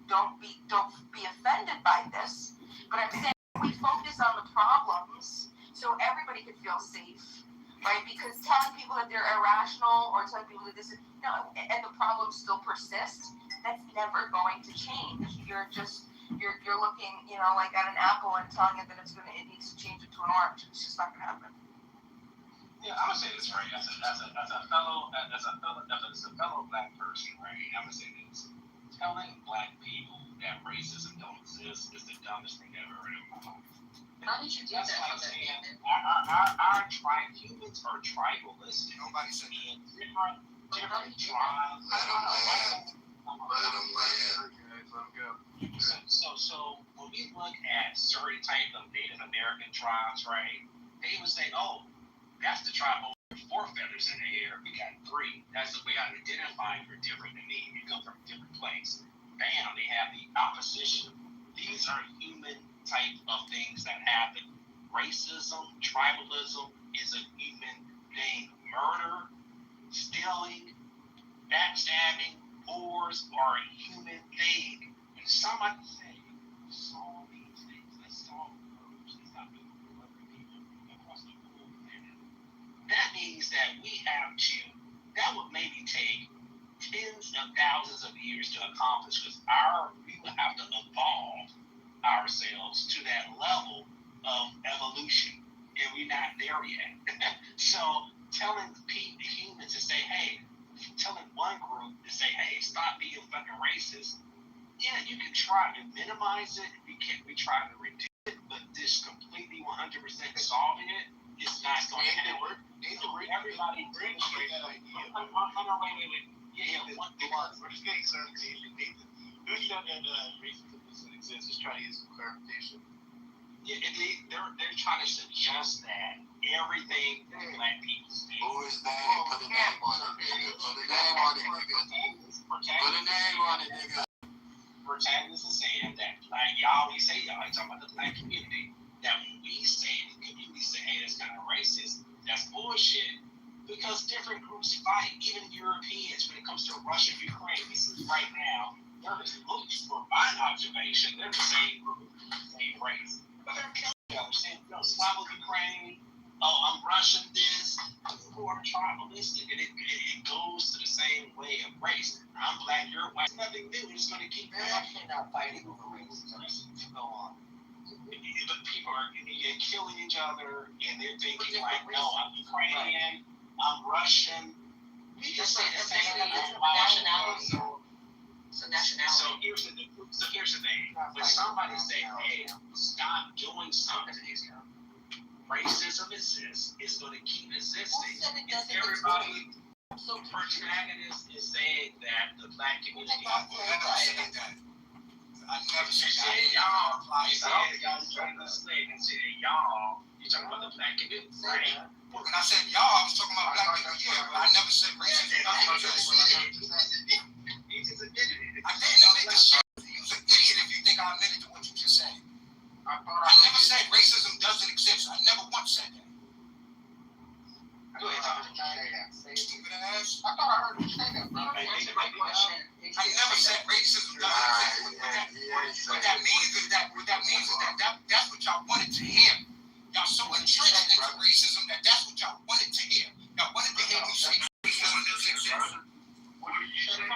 don't be offended by this. But I'm saying we focus on the problems so everybody can feel safe, right? Because telling people that they're irrational or telling people that this is and the problems still persist, that's never going to change. You're looking, like at an apple and telling it that it needs to change into an orange. It's just not gonna happen. Yeah, I'm gonna say this right. As a fellow black person, right? I'm gonna say this: telling black people that racism don't exist is the dumbest thing I've ever heard in my life. How did you do that? Like saying humans are tribalistic. Nobody said different tribes. Let them go. So when we look at certain type of Native American tribes, right? They would say, "Oh, that's the tribe with 4 feathers in their hair. We got 3. That's the way I identify you're different than me. You come from a different place." Bam, they have the opposition. These are human type of things that happen. Racism, tribalism is a human thing. Murder, stealing, backstabbing, wars are a human thing. And somebody say, solve these things. Let's solve those. Let's not do it for other people across the whole planet. That means that that would maybe take tens of thousands of years to accomplish, because we would have to evolve ourselves to that level of evolution, and we're not there yet. So telling humans to say, hey, telling one group to say, hey, stop being fucking racist, yeah, you can try to minimize it, we try to reduce it, but this completely 100% solving it is not going to happen. Everybody brings that idea. Wait. Yeah, we're just getting clarification. Who said that racism doesn't exist? Just trying to get some clarification. Yeah, they're trying to suggest that everything that black people say. Who is that? Put a name on it, nigga. Put a name on it, nigga. Protagonists are saying that, like y'all talking about the black community, that when we say the community say, hey, that's kind of racist, that's bullshit. Because different groups fight, even Europeans, when it comes to Russia, Ukraine, we see right now, they're just looking for my observation, they're the same group, same race. But they're killing each other, saying, Slavo Ukraine, I'm Russian this, people are tribalistic, and it goes to the same way of race. I'm black, you're white, it's nothing new, it's going to keep happening. They're not fighting over race, to go on. But people are killing each other, and they're thinking like, no, I'm Ukrainian, I'm Russian. We just say the same thing. Nationality. So here's the thing. When somebody say, hey, stop doing something, racism exists, it's going to keep existing. If everybody, protagonist is saying that the black community is I never said that. Y'all trying to slay and say y'all, you're talking about the black community, right? When I said y'all, I was talking about black people, but I never said racism. He just admitted it. I didn't admit the shit. You're an idiot if you think I admitted to what you just said. I never said racism doesn't exist. I never once said that. Go ahead, Tom. Stupid ass. I thought I heard you say that, bro. Answer my question. I never said racism doesn't exist. What that means is that that's what y'all wanted to hear. Y'all so entrenched into racism that's what y'all wanted to hear. Y'all wanted to hear me say racism doesn't exist. What are you saying?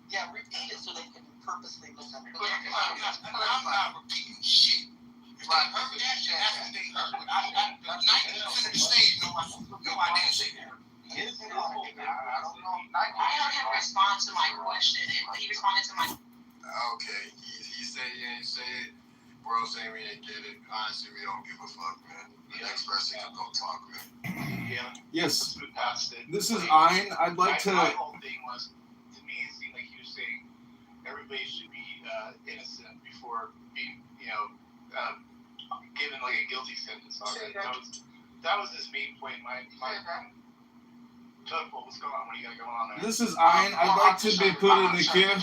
Yeah, repeat it so they can purposely misunderstand. I'm not repeating shit. If they heard that, that's what they heard. 90% of the stage, no, I didn't say that. I don't have a response to my question, and he responded to my. Okay, he said he ain't say it. Bro saying we didn't get it. Honestly, we don't give a fuck, man. The next person can go talk, man. Yeah. Yes. This is Ein. I'd like to. My whole thing was, to me, it seemed like he was saying everybody should be innocent before being, given like a guilty sentence on it. That was his main point. My Doug, what's going on? What do you got going on there? This is Ein. I'd like to be put in the queue.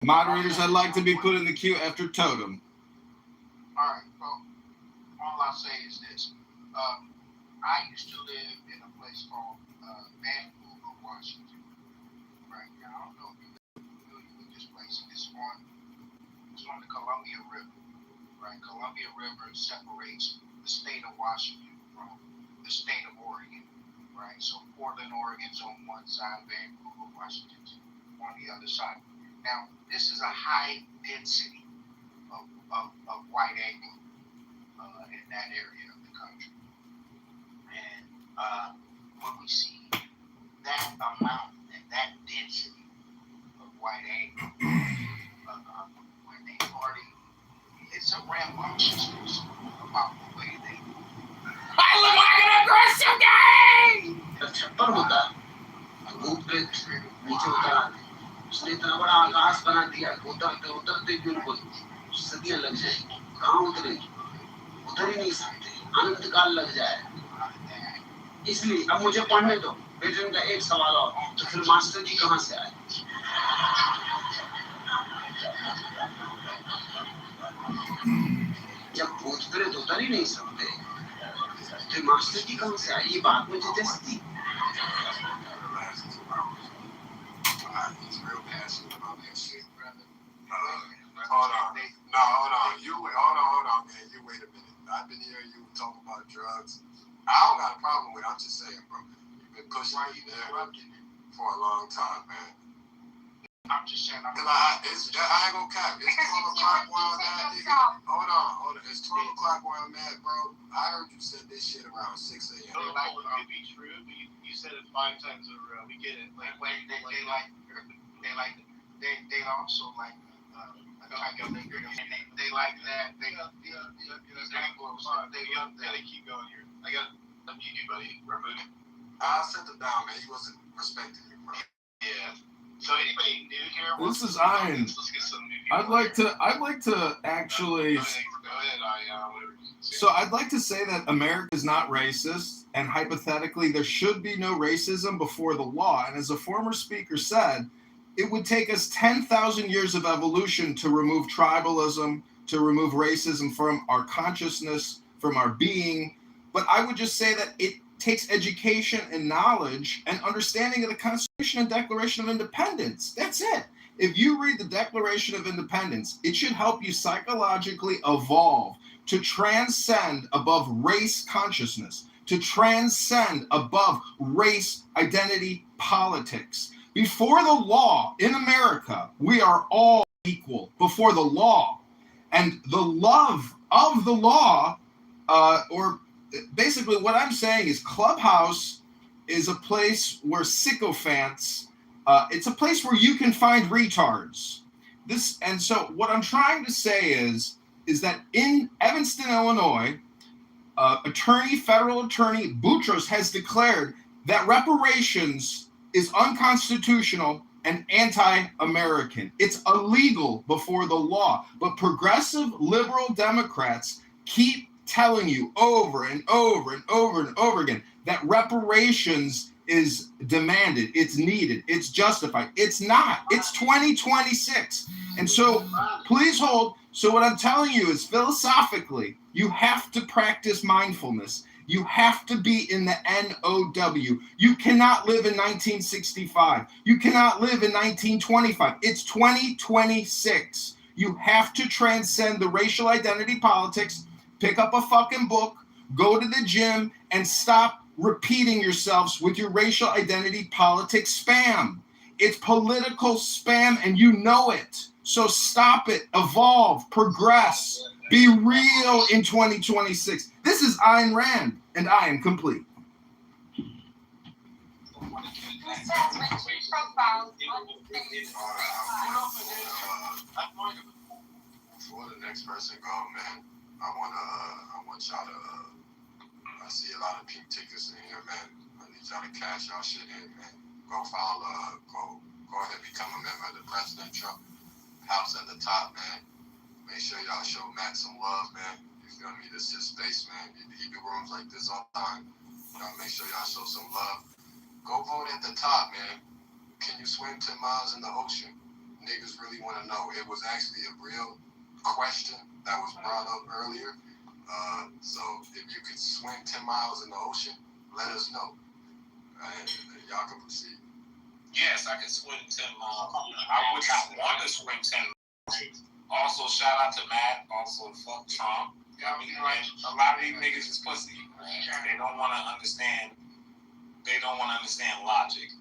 Moderators, I'd like to be put in the queue after Totem. All right, well, all I'll say is this. I used to live in a place called like Columbia River separates the state of Washington from the state of Oregon, right? So Portland, Oregon's on one side, Vancouver, Washington's on the other side. Now, this is a high density of white Anglo in that area of the country. And when we see that amount and that density of white Anglo, when they party, it's a rambunctiousness about the way they छप्पर होता है भूत प्रेत नीचे उतर आते उसने इतना बड़ा आकाश बना दिया उतरते उतरते बिल्कुल सदियां लग जाएंगी कहाँ उतरेगी उतर ही नहीं सकते अनंत काल लग जाए इसलिए अब मुझे पढ़ने दो बेटन का एक सवाल और तो फिर मास्टर जी कहाँ से आए जब भूत प्रेत उतर ही नहीं सकते तो मास्टर जी कहाँ से आए ये बात मुझे जैसी He's real passionate about that shit, brother. Hold on. No, hold on. Hold on, man. You wait a minute. I've been hearing you talk about drugs. I don't got a problem with it. I'm just saying, bro. You've been pushing me there for a long time, man. I'm just saying, I ain't gonna cap. It's 12 o'clock where I'm at, nigga. Hold on. It's 12 o'clock where I'm at, bro. I heard you said this shit around 6 a.m. It could be true, but you said it 5 times in a row. We get it. They also like they like that they Anglos they love that. Gotta keep going here. I got something you do, buddy. Remove it. I sent him down, man. He wasn't respecting you, bro. Yeah. So anybody new here? This is Ian. Let's get some new people. I'd like to actually. Go ahead, whatever. So I'd like to say that America is not racist, and hypothetically, there should be no racism before the law. And as a former speaker said, it would take us 10,000 years of evolution to remove tribalism, to remove racism from our consciousness, from our being. But I would just say that it takes education and knowledge and understanding of the Constitution and Declaration of Independence. That's it. If you read the Declaration of Independence, it should help you psychologically evolve to transcend above race consciousness, to transcend above race identity politics. Before the law in America, we are all equal before the law. And the love of the law, or basically what I'm saying is Clubhouse is a place where sycophants, it's a place where you can find retards. And so what I'm trying to say is that in Evanston, Illinois, federal attorney Boutros has declared that reparations is unconstitutional and anti-American. It's illegal before the law. But progressive liberal Democrats keep telling you over and over and over and over again that reparations is demanded, it's needed, it's justified. It's not. It's 2026. And so please hold. So what I'm telling you is philosophically, you have to practice mindfulness. You have to be in the NOW. You cannot live in 1965. You cannot live in 1925. It's 2026. You have to transcend the racial identity politics, pick up a fucking book, go to the gym, and stop repeating yourselves with your racial identity politics spam. It's political spam, and you know it. So stop it, evolve, progress, be real in 2026. This is Ayn Rand, and I am complete. Before the next person go, man, I want y'all to. I see a lot of pink tickets in here, man. I need y'all to cash y'all shit in, man. Go follow. Go ahead and become a member of the President Trump house at the top, man. Make sure y'all show Matt some love, man. You feel me? This is space, man. He do rooms like this all the time. Y'all make sure y'all show some love. Go vote at the top, man. Can you swim 10 miles in the ocean? Niggas really want to know. It was actually a real question that was brought up earlier. So if you could swim 10 miles in the ocean, let us know. And y'all can proceed. Yes, I can swim 10 miles. I would not want to swim 10 miles. Also, shout out to Matt. Also, fuck Trump. I mean, a lot of these niggas is pussy. They don't want to understand. They don't want to understand logic.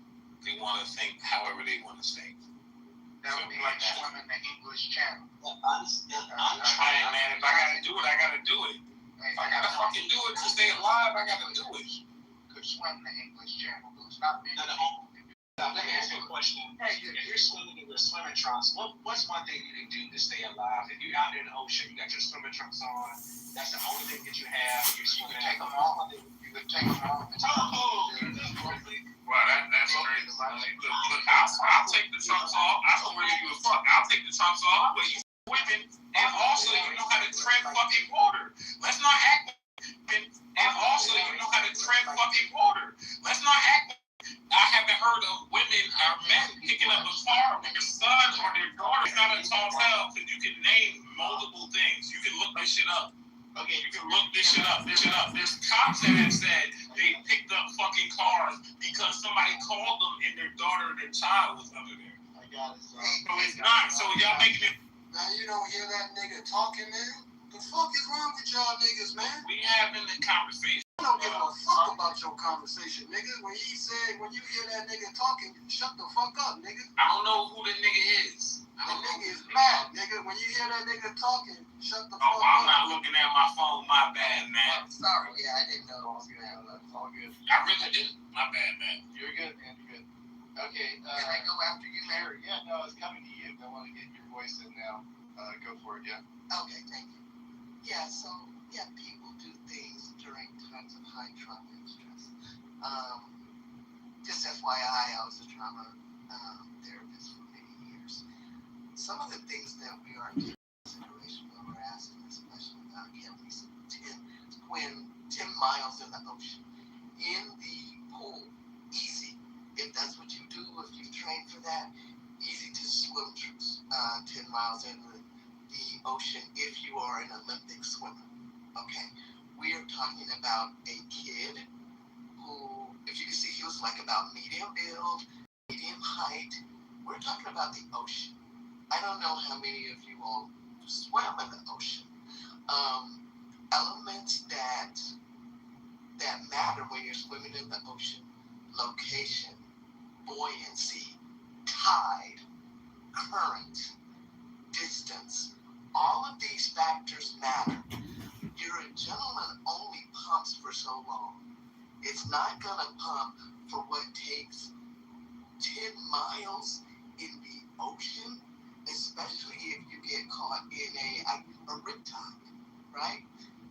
They want to think however they want to think. That would be like swimming the English Channel. I'm trying, man. If I gotta do it, I gotta do it. If I gotta fucking do it to stay alive, I gotta do it. Could swim the English Channel. It's not many people can do. Let me ask you a question. Hey, if you're swimming in your swimming trunks, what's one thing you can do to stay alive? If you're out in the ocean, you got your swimming trunks on, that's the only thing that you have. You're swimming. Take them off. You could take them off. Well, that's crazy. Look, I'll take the trunks off. I don't really give a fuck. I'll take the trunks off, but you swimming, and also you know how to tread fucking water. Let's not act. And also you know how to tread fucking water. Let's not act. I haven't heard of women or men picking up a car when their son or their daughter is not a tall tale, because you can name multiple things. You can look this shit up. Okay, you can look this shit up. There's cops that have said they picked up fucking cars because somebody called them and their daughter or their child was under there. I got it. So it's not. So y'all making it. Now you don't hear that nigga talking, man. The fuck is wrong with y'all niggas, man? We having the conversation. I don't give a fuck about your conversation, nigga. When you hear that nigga talking, shut the fuck up, nigga. I don't know who the nigga is. The nigga is mad, nigga. When you hear that nigga talking, shut the fuck up. Oh, I'm not looking at my phone. My bad, man. Sorry, yeah, I didn't know. It's all good. I really didn't. My bad, man. You're good, man. You're good. Okay. Can I go after you, Larry? Yeah, no, it's coming to you. I want to get your voice in now. Go for it, yeah. Okay, thank you. Yeah, so, yeah, people do things during times of high trauma and stress. Just FYI, I was a trauma therapist for many years. Some of the things that we are taking into consideration when we're asking this question about can we swim 10 miles in the ocean, in the pool, easy. If that's what you do, if you train for that, easy to swim 10 miles in the ocean if you are an Olympic swimmer. Okay, we are talking about a kid who, if you can see, he was like about medium build, medium height. We're talking about the ocean. I don't know how many of you all swim in the ocean. Elements that matter when you're swimming in the ocean: location, buoyancy, tide, current, distance. All of these factors matter. Your adrenaline only pumps for so long. It's not gonna pump for what takes 10 miles in the ocean, especially if you get caught in a riptide, right?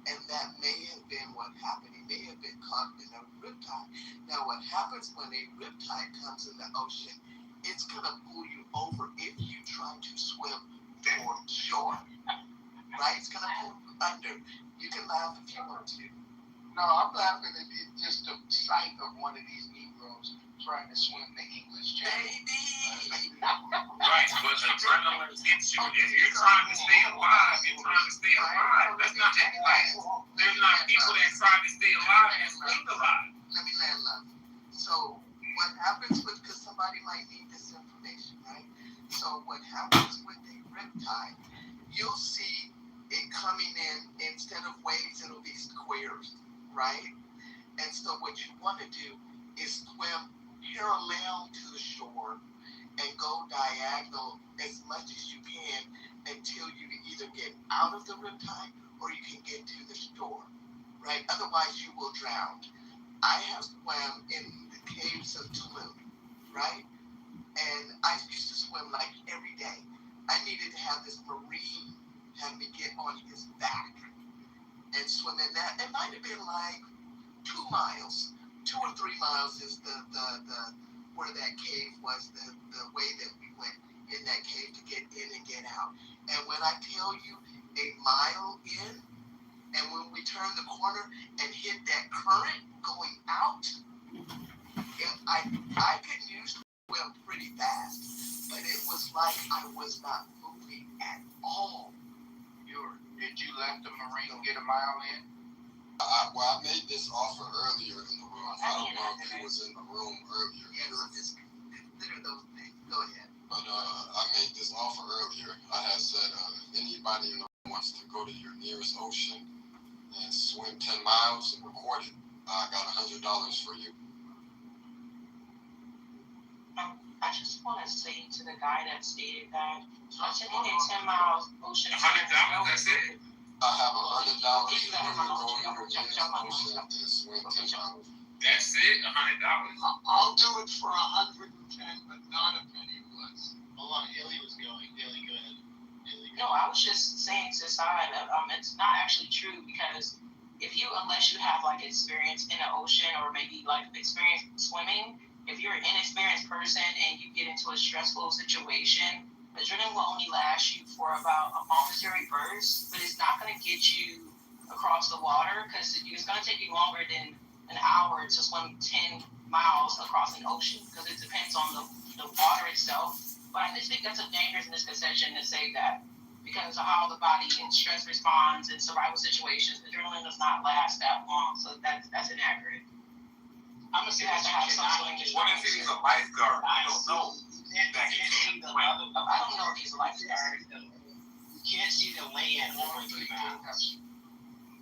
And that may have been what happened. He may have been caught in a riptide. Now, what happens when a riptide comes in the ocean, it's gonna pull you over if you try to swim for shore, right? It's gonna pull you under. You can laugh if you want to. no, I'm laughing at just the sight of one of these Negroes trying to swim the English Channel. Baby! Right, but adrenaline hits you. If you're trying to stay alive, you're trying to stay alive. That's not like there's not people that try to stay alive and swim alive. Let me land love. So what happens because somebody might need this information, right? So what happens with a riptide, you'll see it coming in, instead of waves, it'll be squares, right? And so what you want to do is swim parallel to the shore and go diagonal as much as you can until you either get out of the riptide or you can get to the shore, right? Otherwise you will drown. I have swam in the caves of Tulum, right? And I used to swim like every day. I needed to have this Marine have me get on his back and swim in that. It might have been like 2 miles, 2 or 3 miles is the where that cave was, the way that we went in that cave to get in and get out. And when I tell you a mile in, and when we turned the corner and hit that current going out, I could use swim pretty fast, but it was like I was not moving at all. Did you let the Marine get a mile in? I made this offer earlier in the room. I don't know if he was in the room earlier. Yeah, so just consider those things. Go ahead. But I made this offer earlier. I had said 10 miles and record it. I got $100 for you. I just want to say to the guy that stated that, taking it 10 miles ocean. $100, that's it. I have $100 for you to go in the ocean and swim 10 miles. That's it, $100. I'll do it for 110, but not a penny less. Hold on, Illy was going. Illy, go ahead. No, I was just saying to Sai that it's not actually true because unless you have like experience in the ocean or maybe like experience swimming, if you're an inexperienced person and you get into a stressful situation, adrenaline will only last you for about a momentary burst, but it's not going to get you across the water because it's going to take you longer than an hour to swim 10 miles across an ocean because it depends on the water itself. But I just think that's a dangerous misconception to say that because of how the body in stress responds in survival situations, adrenaline does not last that long, so that's inaccurate. I'm gonna say You have to have some sort of What if he's a lifeguard? I don't know. I don't know if he's a lifeguard. You can't see the land over 3 miles.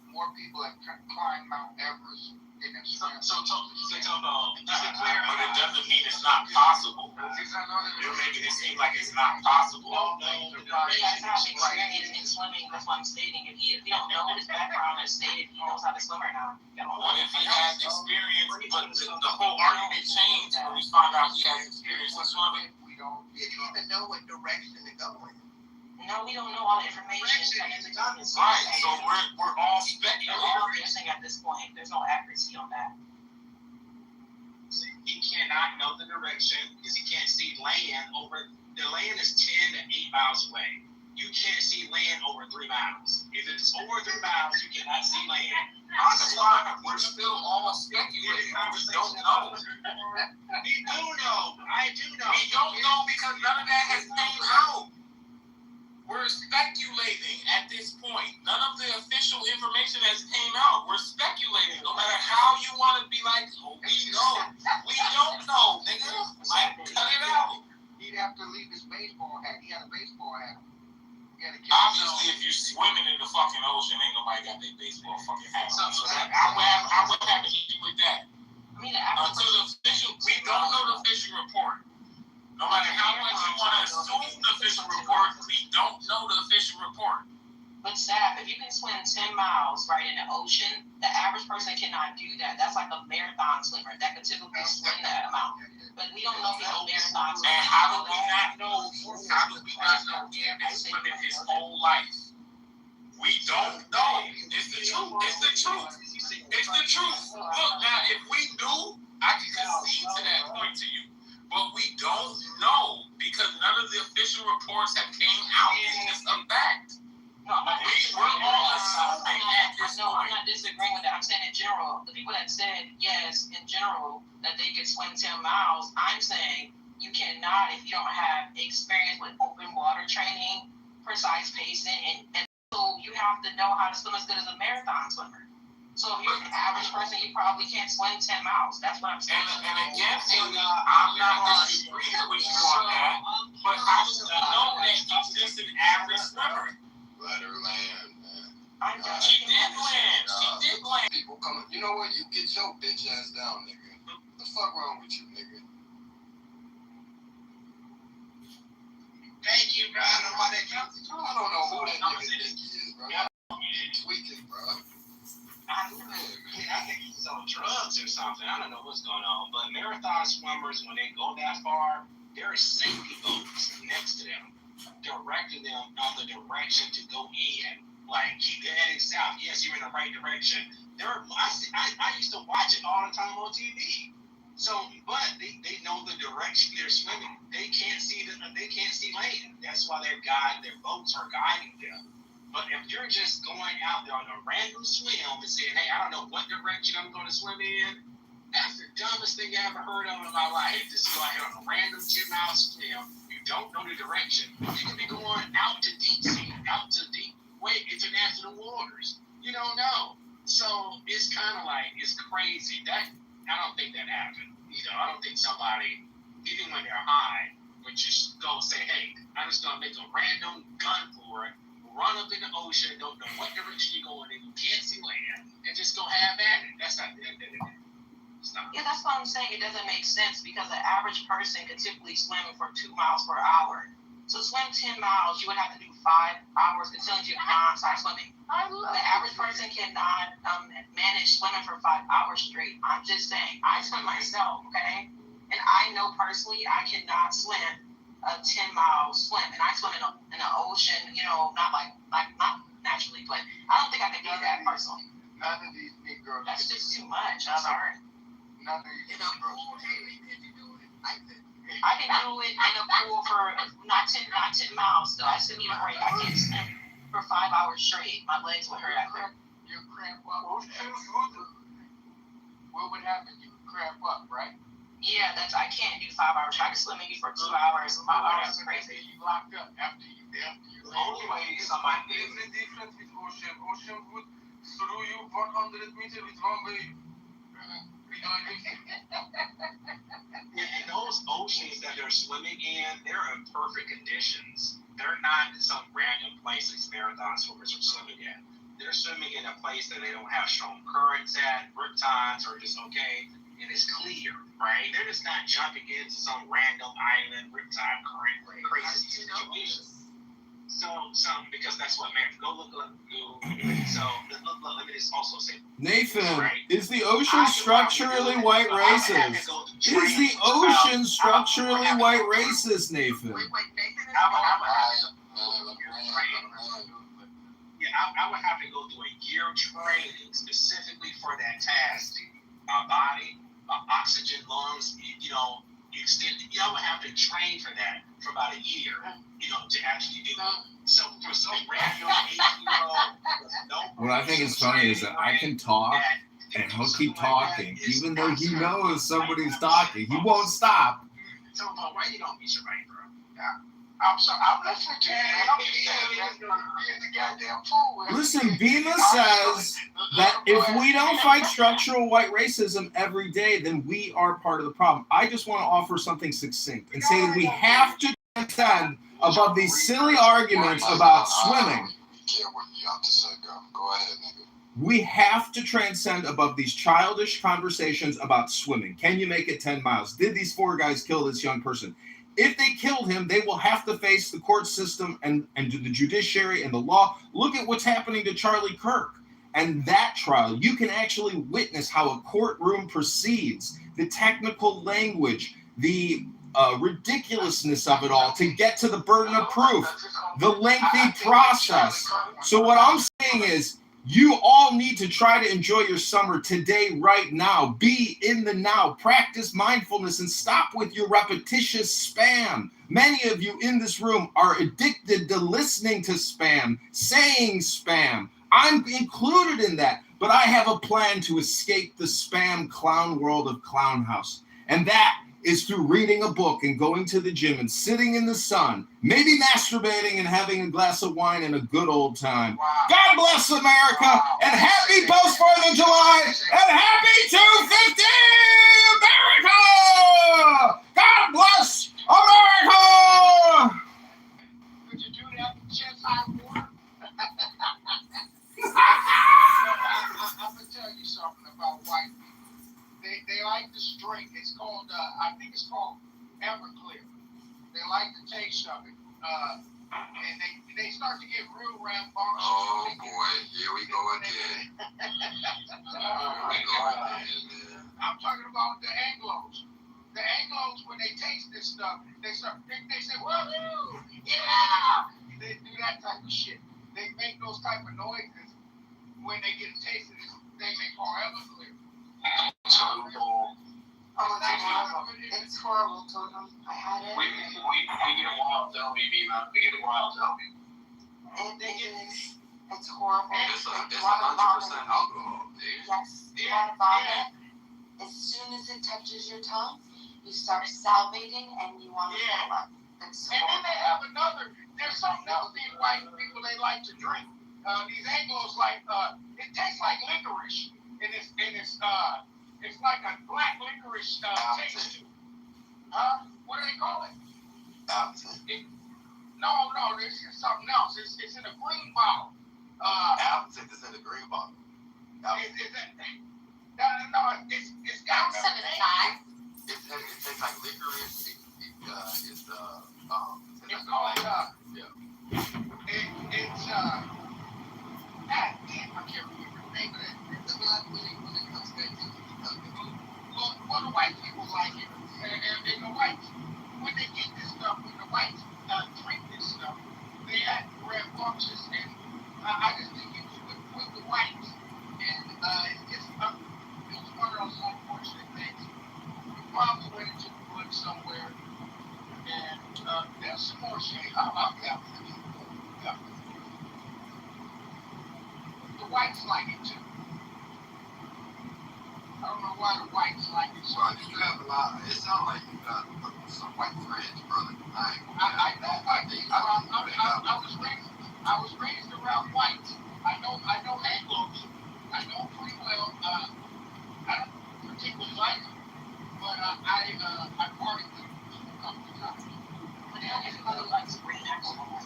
More people have climbed Mount Everest than have swam. So just to clear, But it doesn't mean it's not possible. You're making it seem like it's not possible. He has to have experience in swimming, that's what I'm stating. If you don't know his background as stated, he knows how to swim or not. What if he has experience, but the whole argument changed when we found out he has experience in swimming? We don't even know what direction to go in. No, we don't know all the information. Right, so we're all We're speculating. all guessing at this point. There's no accuracy on that. He cannot know the direction because he can't see land over. The land is 10 to 8 miles away. You can't see land over 3 miles. If it's over 3 miles, you cannot see land. That's why we're still all speculating. We don't know. We do know. I do know. We don't know because none of that has came out. We're speculating at this point. None of the official information has came out. We're speculating. No matter how you want to be like, oh, we know. We don't know, nigga. Like, cut it out. He'd have to leave his baseball hat. He had a baseball hat. Obviously, if you're swimming in the fucking ocean, ain't nobody got their baseball fucking hat on. So I would have an issue with that. Until the official, we don't know the official report. No matter how much you want to assume the official report, we don't know the official report. But Saf, if you can swim 10 miles right in the ocean, the average person cannot do that. That's like a marathon swimmer that could typically swim that amount. But we don't know if he's a marathon swimmer. And how do we not know? How do we not know he has been swimming his whole life? We don't know. It's the truth. It's the truth. It's the truth. Look, now, if we knew, I could concede to that point to you. But we don't know because none of the official reports have came out. It's just a fact. No, I'm not We're all assuming at this No, I'm point. not disagreeing with that. I'm saying in general, the people that said yes, in general, that they could swim 10 miles, I'm saying you cannot if you don't have experience with open water training, precise pacing, and so you have to know how to swim as good as a marathon swimmer. So if you're an average person, you probably can't swim 10 miles. That's what I'm saying. And again, I'm not disagreeing with you on that, but how do we know that he's just an average swimmer? Let her land, man. She did land. She did land. People coming. You know what? You get your bitch ass down, nigga. What the fuck wrong with you, nigga? Thank you, bro. I don't know why that comes. I don't know who that nigga think he is, bro. Tweaking, bro. I think he's on drugs or something. I don't know what's going on. But marathon swimmers, when they go that far, there are safety boats next to them, directing them on the direction to go in. Like, keep your heading south. Yes, you're in the right direction. I used to watch it all the time on TV. So, but they know the direction they're swimming. They can't see land. That's why their boats are guiding them. But if you're just going out there on a random swim and saying, hey, I don't know what direction I'm going to swim in, that's the dumbest thing I ever heard of in my life. Just go out here on a random 10-mile swim. You don't know the direction. You could be going out to deep sea, out to deep international waters. You don't know. So it's kind of like, it's crazy. I don't think that happened. I don't think somebody, even when they're high, would just go say, hey, I'm just going to make a random gun for it, run up in the ocean, don't know what direction you're going in, you can't see land, and just go have at it. That's not stop. Yeah, that's what I'm saying. It doesn't make sense because an average person could typically swim for 2 miles per hour. So swim 10 miles, you would have to do 5 hours until you're non-stop swimming. The average person cannot manage swimming for 5 hours straight. I'm just saying, I swim myself, okay? And I know personally I cannot swim a 10-mile swim. And I swim in the ocean, you know, not naturally, but I don't think I could do that personally. None of these Negroes. That's just too much. I'm sorry. None of these Negroes. I can do it in a pool for not 10 miles though. I still need a break. I can't swim for 5 hours straight. My legs would hurt after. You cramp up. What would happen? You would cramp up, right? Yeah, I can't do 5 hours. I can swim maybe for 2 hours. 5 hours is crazy. You locked up after you. The only way somebody Completely different with ocean. Ocean would throw you 100 meters with one wave. in those oceans that they're swimming in, they're in perfect conditions. They're not in some random places marathon swimmers are swimming in. They're swimming in a place that they don't have strong currents at, riptides are just okay, and it's clear, right? They're just not jumping into some random island, riptide current, crazy situation. So, because that's what man. Go look. So, let me just also say, Nathan, is the ocean structurally white racist? Is the ocean structurally white racist, Nathan? Wait, Nathan is I would have to go through a year of training specifically for that task. My body, my oxygen, lungs, I would have to train for that for about a year, to actually do it. So for some random 18-year-old with no. What I think is funny is that I can talk and he'll keep talking, even though he knows somebody's talking. He won't stop. So, why you don't meet your right, bro? I'm sorry. I'm listening to you. You're the goddamn fool. Listen, Bima says that if we don't fight structural white racism every day, then we are part of the problem. I just want to offer something succinct and say that we have to transcend above these silly arguments about swimming. Go ahead, nigga. We have to transcend above these childish conversations about swimming. Can you make it 10 miles? Did these 4 guys kill this young person? If they killed him, they will have to face the court system and the judiciary and the law. Look at what's happening to Charlie Kirk. And that trial, you can actually witness how a courtroom proceeds, the technical language, the ridiculousness of it all to get to the burden of proof, the lengthy process. So what I'm saying is, you all need to try to enjoy your summer today, right now. Be in the now. Practice mindfulness and stop with your repetitious spam. Many of you in this room are addicted to listening to spam, saying spam. I'm included in that, but I have a plan to escape the spam clown world of Clown House. And that is through reading a book and going to the gym and sitting in the sun, maybe masturbating and having a glass of wine and a good old time. God bless America, and happy post-4th of July, and happy 250 America! God bless America! Could you do that chest high water? I'm going to tell you something about white people. They like this drink. It's called, I think it's called Everclear. They like the taste of it. And they start to get real rambunctious. Oh boy, here we go again. I'm talking about the Anglos. The Anglos, when they taste this stuff, they say, woohoo, yeah! They do that type of shit. They make those type of noises when they get a taste of this thing they call Everclear. It's horrible. It's horrible, Totem. I had it. We get a wild Delby, man. We get a wild Delby. It's horrible. It's 100% alcohol, dude. Yes, you want to vomit. As soon as it touches your tongue, you start salivating and you want to throw up. It's And then they have there's something else these white people they like to drink. These Anglos it tastes like licorice. And it's like a black licorice taste to it. What do they call it? No, this is something else. It's in a green bottle. Apple said this in the green bottle. No, it's got I'm sending it back. It tastes like licorice. It's called yeah. it's God damn, I can't remember the name of it. The black when it comes back to Well, the white people like it, and the whites, when they get this stuff, when the whites drink this stuff, they had red boxes, and I just think it was with the whites, and it's one of those unfortunate things. We probably went into the woods somewhere, and there's some more shit. I'll be out for you. The whites like it too. I don't know why the whites like it so Bro, much. you have a lot. It sounds like you got some white friends, brother. I was raised around whites. I know Anglos. I know pretty well. I don't particularly like them, but I party with them a couple of times. But everybody likes green alcohol.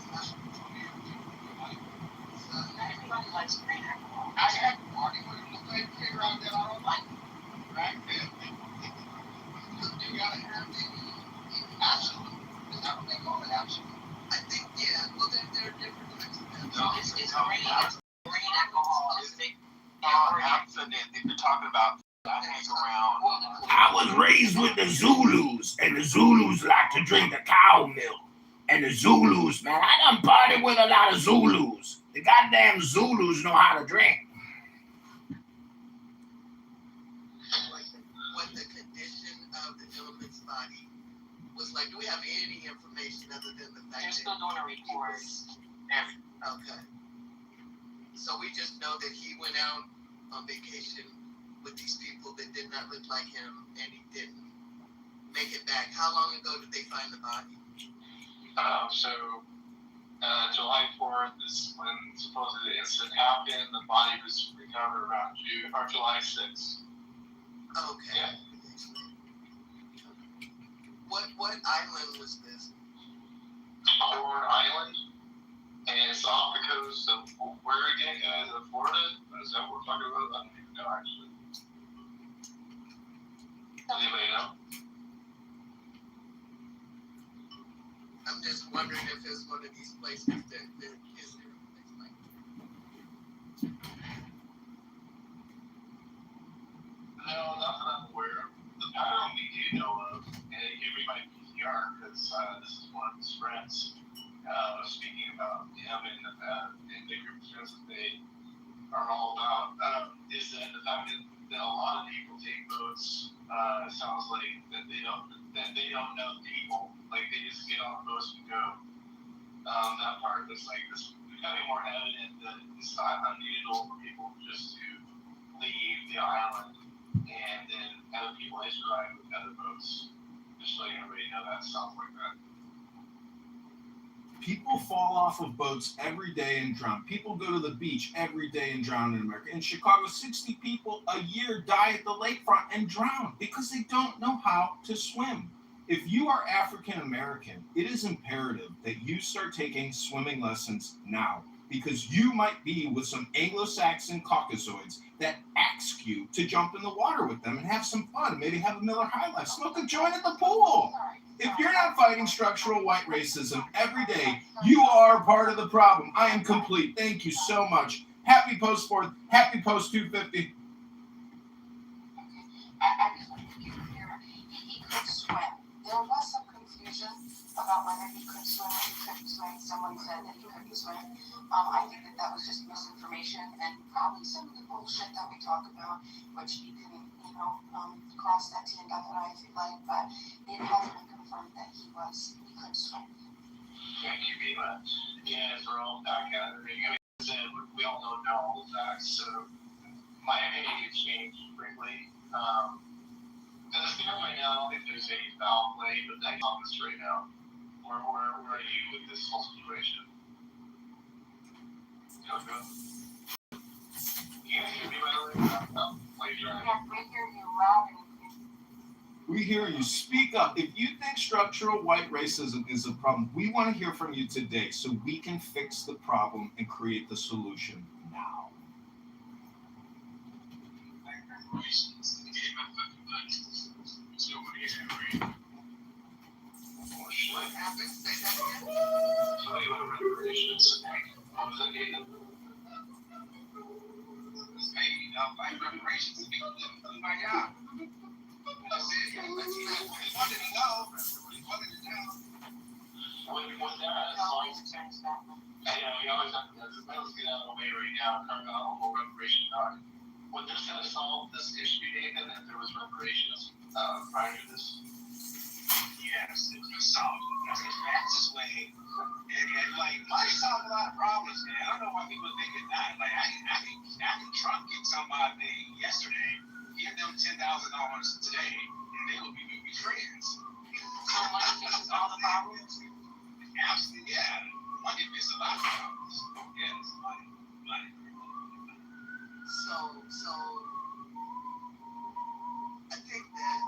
Everybody likes green alcohol. I had to party with them to figure out that I don't like them. Right? You gotta have the absolute. Is that what they call it? Absolute? I think, yeah, well, they're different types of them. No, it's green alcohol. It's big. Absent, if you're talking about I hang around. I was raised with the Zulus, and the Zulus like to drink the cow milk. And the Zulus, man, I done party with a lot of Zulus. The goddamn Zulus know how to drink. What the condition of the gentleman's body was like. Do we have any information other than the fact They're that still doing a report. okay. So we just know that he went out on vacation with these people that did not look like him, and he didn't make it back. How long ago did they find the body? July 4th is when supposedly the incident happened. The body was recovered around July 6th. Okay. Yeah. What island was this? Corn Island, and it's off the coast of where again, guys? Of Florida? Is that what we're talking about? I don't even know actually. Anybody know? I'm just wondering if it's one of these places that is there a place like that. No, not that I'm aware of. The pattern we do know of, and it gave me my PCR because this is one of his friends speaking about him and the group of friends that they are all about, is that the fact that a lot of people take boats, sounds like that they don't know people, like they just get on boats and go. That part is like this becoming more evident that it's not unusual for people just to leave the island and then other people interact with other boats. Just letting everybody know that sounds like that. People fall off of boats every day and drown. People go to the beach every day and drown in America. In Chicago, 60 people a year die at the lakefront and drown because they don't know how to swim. If you are African American, it is imperative that you start taking swimming lessons now, because you might be with some Anglo-Saxon Caucasoids that ask you to jump in the water with them and have some fun. Maybe have a Miller High Life, smoke a joint at the pool. If you're not fighting structural white racism every day, you are part of the problem. I am complete. Thank you so much. Happy post 4th. Happy post 250. He could swim. There was some confusion about whether he could swim or he couldn't swim. Someone said that he couldn't swim. I think that was just misinformation and probably some of the bullshit that we talk about, which you can, cross that T and dot that I if you like, but it hasn't been confirmed that he could swim. Thank you very much. Yeah, for all that gathering. I mean, we all don't know all the facts, so my opinion has changed briefly. As of right now, if there's any foul play, but that's obvious right now. Where are you with this whole situation? Go. You can't hear me, by the way. Yes, we hear you loud and clear. We hear you. Speak up. If you think structural white racism is a problem, we want to hear from you today so we can fix the problem and create the solution now. What happened? Say that again. Reparations. Like reparations to people living through my yard. That's it. We wanted to know. We wanted to know. When there is always change that. We always have to let's get out of the way right now. Coming out on whole reparation talk. When this gonna solve this issue, Nathan, if there was reparations prior to this? Yes, it was solved. That's the fastest way. And like, money solves a lot of problems, man. I don't know why people think it not. Like, I can Trump get somebody yesterday, give them $10,000 today, and they will be friends. So money fixes all the problems? Absolutely, yeah. Money fixes a lot of problems. Yes, money. So I think that,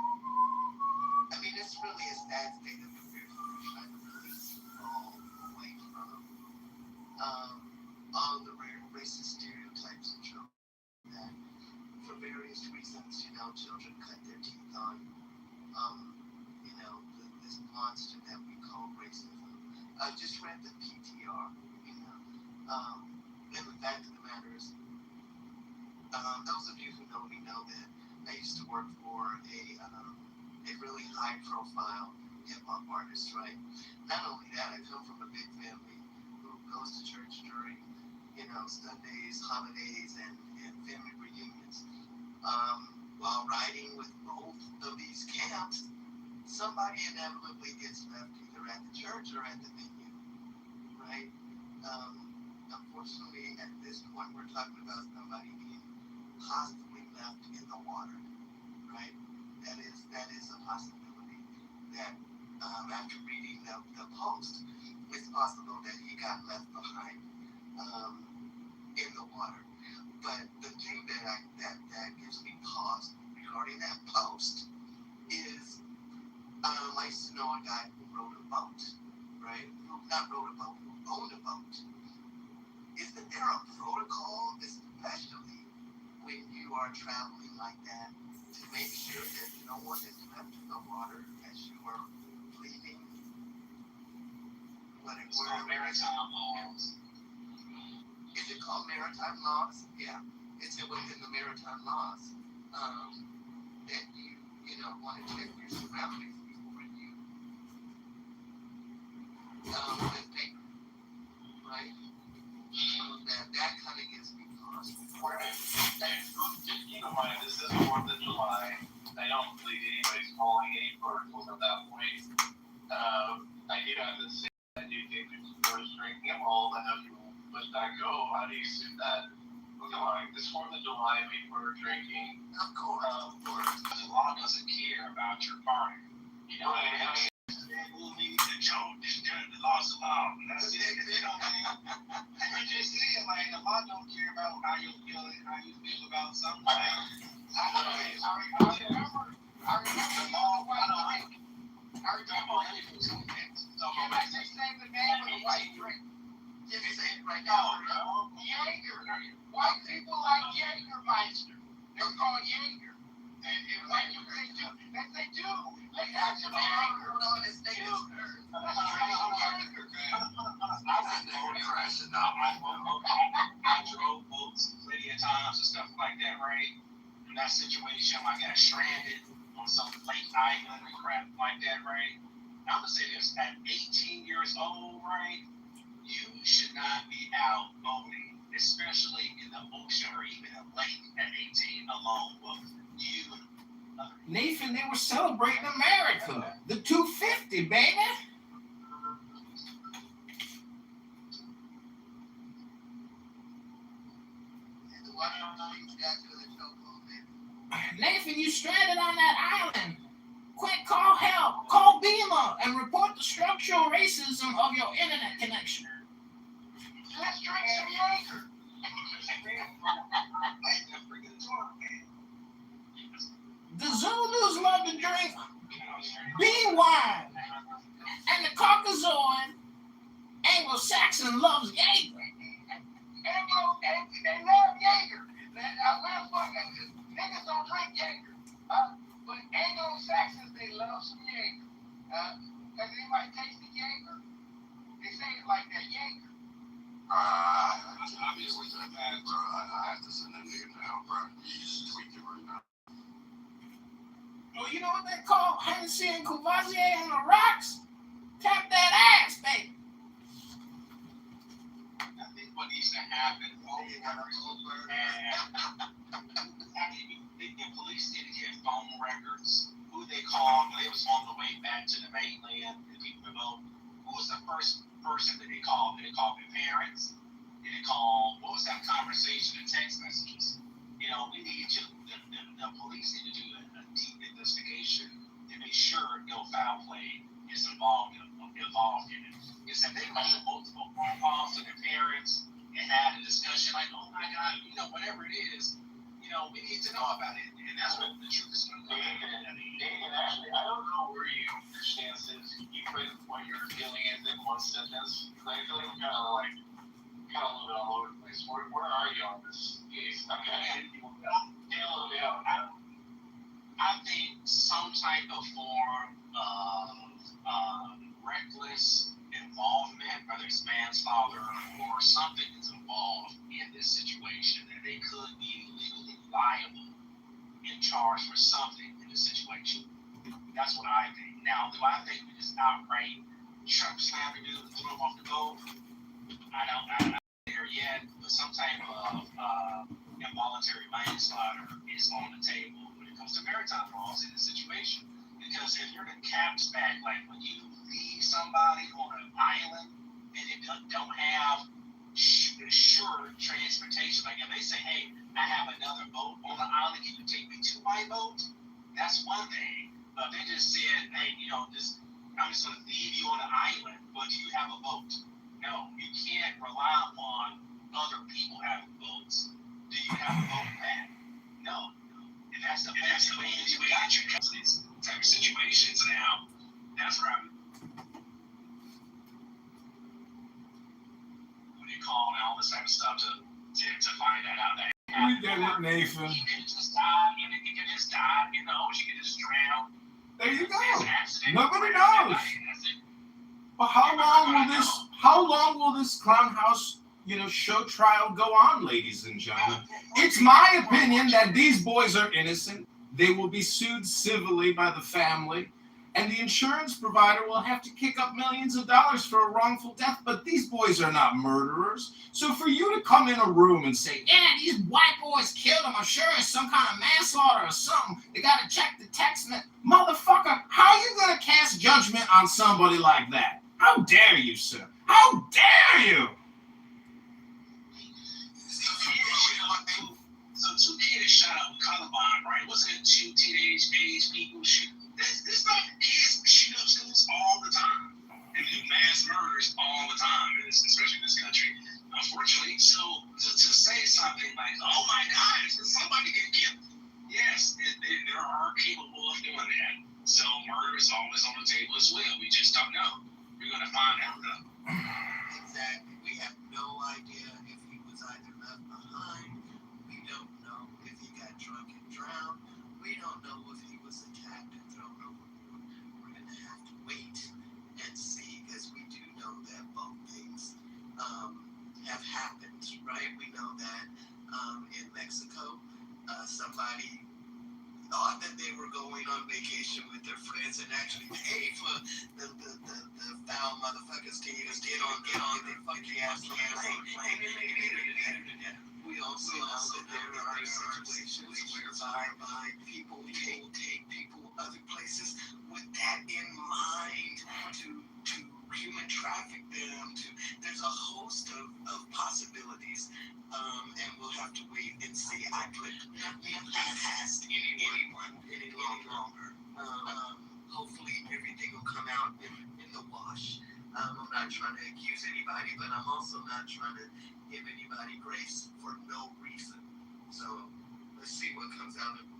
I mean, it's really a sad state of affairs when we're trying to release all away from all the racist stereotypes and tropes that, for various reasons, children cut their teeth on, this monster that we call racism. I just read the PTR, and the fact of the matter is, those of you who know me know that I used to work for a really high-profile hip-hop artist, right? Not only that, I come from a big family who goes to church during, Sundays, holidays, and family reunions. While riding with both of these camps, somebody inevitably gets left either at the church or at the venue, right? Unfortunately, at this point, we're talking about somebody being possibly left in the water, right? That is a possibility. That after reading the post, it's possible that he got left behind in the water. But the thing that gives me pause regarding that post is I used to know a guy who rode a boat, right? Who not rode a boat, who owned a boat. Isn't there a protocol, especially when you are traveling like that, to make sure that no one is left in the water as you are leaving? It's called maritime laws. Is it called maritime laws? Yeah, it's within the maritime laws that you want to check your surroundings before you lift anchor, right? That kind of gives me pause. Keep in mind, this is 4th of July. I don't believe anybody's calling any protocols at that point. I do have to say, I do think there's drinking involved. I know people let that go. How do you see that? Come on, this 4th of July, people are drinking. Of course. The law doesn't care about your party. We'll need to show the law's the law. That's it. You just saying, like, the law don't care about how you feel about something. I remember the law white drink. I remember can I just say the name of the white drink? Just say it right now. Jaeger. White people like Jaegermeister. They're called Jaeger. And when they do, they have some Jaeger. On his name is I drove boats plenty of times and stuff like that, right? In that situation, I got stranded on some lake island and crap like that, right? I'm gonna say this: at 18 years old, right, you should not be out boating, especially in the ocean or even a lake at 18 alone. Well, Nathan, they were celebrating America. The 250, baby. Nathan, you stranded on that island. Quick, call help. Call Beamer and report the structural racism of your internet connection. Let's drink some Jaeger. The Zulus love to drink bean wine, and the Caucasoid Anglo-Saxon loves Jaeger. They love Jaeger. Niggas don't drink Jaeger. But Anglo-Saxons, they love some Jaeger. Has anybody tasted Jaeger? They say it like that, Jaeger. Obviously, I have to send that nigga down, bro. He's tweaking right now. Well, you know what they call Hennessy and Courvoisier on the rocks? Tap that ass, baby. I think what needs to happen the police need to get phone records, who they called when they was on the way back to the mainland, the people to vote. Who was the first person that they called? Did they call their parents? Did they call, what was that conversation and text messages? You know, we need to, the police need to do a deep investigation to make sure no foul play is involved in it. Because if they made multiple phone calls to their parents and had a discussion like, oh my God, you know, whatever it is, you know, we need to know about it. And that's what the truth is going to come out. And actually, I don't know where you understand this. You put what you're feeling in one sentence. I feel like kind of a little bit all over the place. Where are you on this case? I'm kind of hitting you with that. Get a little bit out. I think some type of form of reckless involvement, whether it's manslaughter or something is involved in this situation, that they could be legally liable and charged for something in this situation. That's what I think. Now, do I think we just outright slam the dude and throw him off the boat? I'm not there yet, but some type of involuntary manslaughter is on the table when it comes to maritime laws in this situation. Because if you're in a cap's back, like when you leave somebody on an island and it don't have sure transportation, like if they say, hey, I have another boat on the island, can you take me to my boat? That's one thing. But they just said, hey, you know, I'm just going to leave you on the island, but do you have a boat? No, you can't rely upon other people having boats. Do you have a boat back? No. And that's the way you got your these type of situations now. That's where when you call and all this type of stuff to find that out. We did it, Nathan. You can just die, you can just die, you know, you can just drown. There you go. Nobody knows. But how long will this clown house, show trial go on, ladies and gentlemen? It's my opinion that these boys are innocent. They will be sued civilly by the family, and the insurance provider will have to kick up millions of dollars for a wrongful death. But these boys are not murderers. So for you to come in a room and say, yeah, these white boys killed them, I'm sure it's some kind of manslaughter or something, they got to check the text. Motherfucker, how are you going to cast judgment on somebody like that? How dare you, sir? How dare you? So two kids shot up with Columbine, right? Wasn't it two teenage people shoot? There's not kids shoot up schools all the time and do mass murders all the time, especially in this country. Unfortunately, so to say something like, "Oh my God, is somebody get killed?" Yes, there are capable of doing that. So murder is always on the table as well. We just don't know. We're gonna find out though. Exactly. We have no idea if he was either left behind. We don't know if he got drunk and drowned. We don't know if he was attacked and thrown overboard. We're going to have to wait and see, because we do know that both things have happened, right? We know that in Mexico, somebody thought that they were going on vacation with their friends and actually paid for the foul motherfuckers to even get on their fucking ass on the plane. We also know that there are situations whereby people take people other places with that in mind to human traffic them. There's a host of possibilities, and we'll have to wait and see. I could not be past anyone any longer. Hopefully everything will come out in the wash. I'm not trying to accuse anybody, but I'm also not trying to give anybody grace for no reason. So let's see what comes out of it.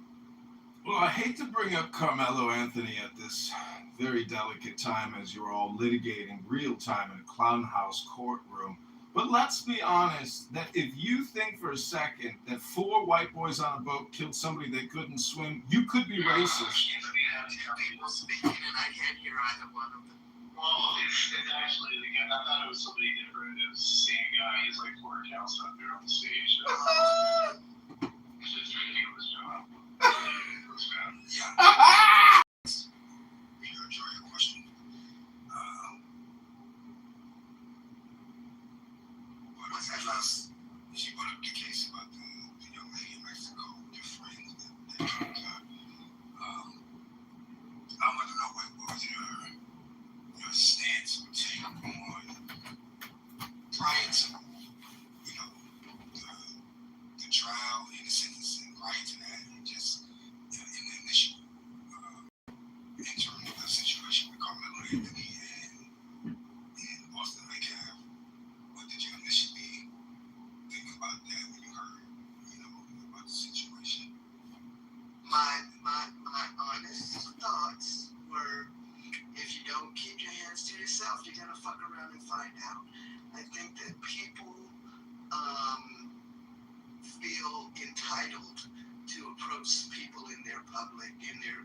Well, I hate to bring up Carmelo Anthony at this very delicate time as you're all litigating real time in a clown house courtroom. But let's be honest that if you think for a second that 4 white boys on a boat killed somebody that couldn't swim, you could be racist. People speaking, and I can't hear either one of them. Well, it's actually, again, I thought it was somebody different. It was the same guy. He's like 4 accounts up there on the stage. He's just trying to do his job. Yeah. We do enjoy your question. But What's that? she brought up the case about the young lady in Mexico, your friend that killed her. I want to know what was your stance or take on prior to the trial and the sentencing, prior to that, and just in the initial interim situation with Carmelo Anthony and Austin Metcalf. What did you initially think about that when you heard, about the situation? My honest thoughts were, if you don't keep your hands to yourself, you're gonna fuck around and find out. I think that people feel entitled to approach people in their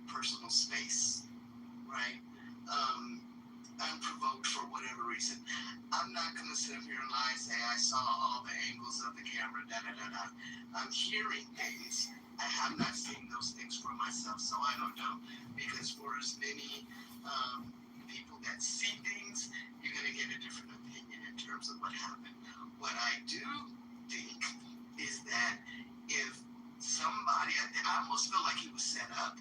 personal space, right? Unprovoked for whatever reason. I'm not gonna sit up here and lie and say I saw all the angles of the camera, I'm hearing things. I have not seen those things for myself, so I don't know. Because for as many people that see things, you're gonna get a different opinion in terms of what happened. What I do think is that if somebody, I almost feel like he was set up